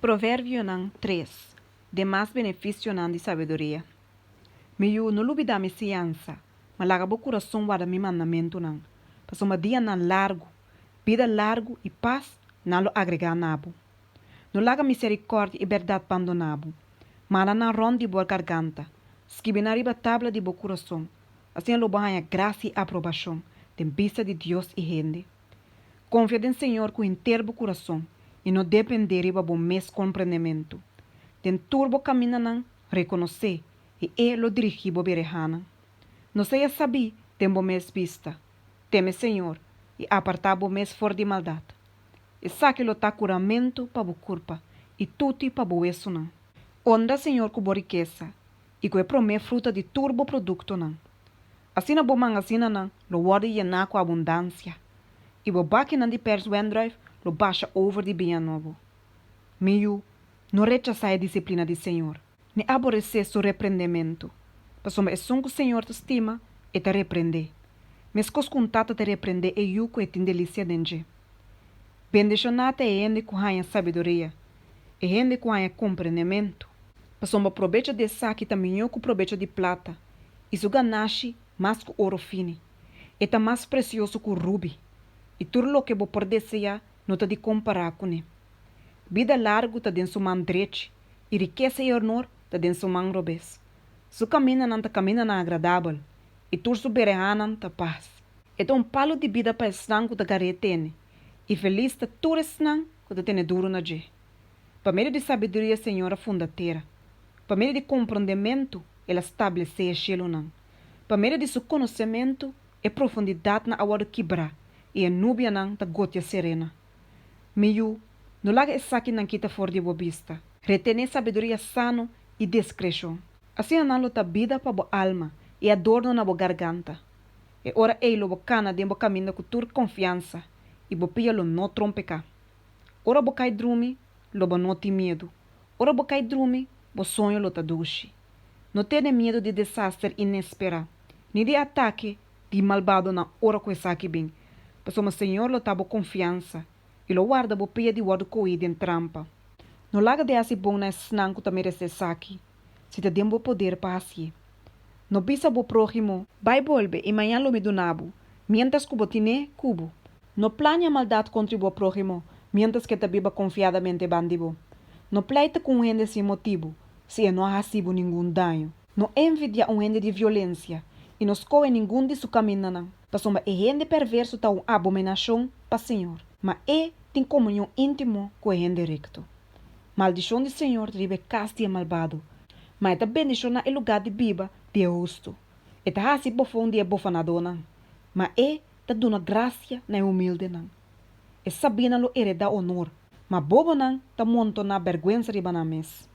Provérbio 3. De mais benefício de sabedoria. Miu no lubi da ciência, mas laga bo coração guarda mi mandamento não. Passou uma dia nan largo, vida largo e paz não lo agregar nabo. No laga misericórdia e verdade abandonabo. Mala na ronda de boa garganta. Esquibe na riba tabla de bo coração. Assim lo banha graça e aprovação, de vista de Deus e gente. Confia em Senhor com inteiro bo coração e não depender riba bo mes compreendimento. Den turbo camina nan reconhecer e ele dirigir bo berehana. Não sei saber tem bo mes vista. Teme Senhor e apartar bo mes for de maldade. E saque lo ta curamento pa bo culpa e tutti pa bo eso nan. Onda Senhor com bo riqueza e com promê fruta de turbo produto nan. Assim na bo mangazina nan lo worde llenar com abundância. E bo baki nan de pers wendrive lo baixa over de bem novo. Miu não rechazar a disciplina do Senhor, nem aborrecer seu repreendimento. Passou é que o Senhor te estima e te repreender. Mas cos contato te repreender é yuco e tem delícia dentro. Bendicionate é gente com a sabedoria, é gente com a compreendimento. Passou uma proveito de saque também com proveito de plata. Isso ganache mais que ouro fino. E tá mais precioso que o rubi. E tudo o que vou poder desejar não te de comparar com ele. Vida largo ta den sua mão direita e riqueza e honor ta den sua mão robes. Su caminha não ta caminha na agradável e tur su berehana ta paz. E ta palo de vida para esnan que ta garetene e feliz ta tur esnan que ta tene duro na je. Para meio de sabedoria Senhora fundateira. Para meio de compreendimento ela estabelece a chelo nan. Para meio de su conhecimento e profundidade na awar quebra e a núbia nan ta gotia serena. Miu no laga esaki nan kita for de bobista. Retener sabedoria sano e discreção. Assim não lo ta vida para bo alma e adorno na bo garganta. E ora lo bo cana de bo caminho com tur confiança e bo pia lo no trompeca. Ora bo cai drumi, lo bo no ti medo. Ora bo cai drumi, bo sonho lo ta dushi. Não tenha medo de desastre inesperado, nem de ataque de malvado na hora que esaki bem. Pois o Senhor lo ta bo confiança. E lo guarda bo pia de word coído em trampa. No laga de assim bom na snanco ta merece saki. Se te dem bo poder para assim. No bisa bo prójimo, vai volve e manhã lo me donabo. Mientras que bo tine, cubo. No plania maldade contra bo prójimo, mientras que te biba confiadamente bandibo. No pleita com gente sem motivo, se não ha recibo nenhum dano. No envidia gente de violência e não escoe nenhum de su caminho não. Passou uma gente perverso ta abominação para Senhor. Mas tem comunhão íntimo com o gente recto. Maldição do Senhor tribe castiga malvado, mas ta bendição na lugar de biba de justo. E ta hasi bofão de bofanador não. Mas ta dona graça na humilde não. E sabina lo hereda honor, mas bobo não ta monto na vergüenza riba na mes.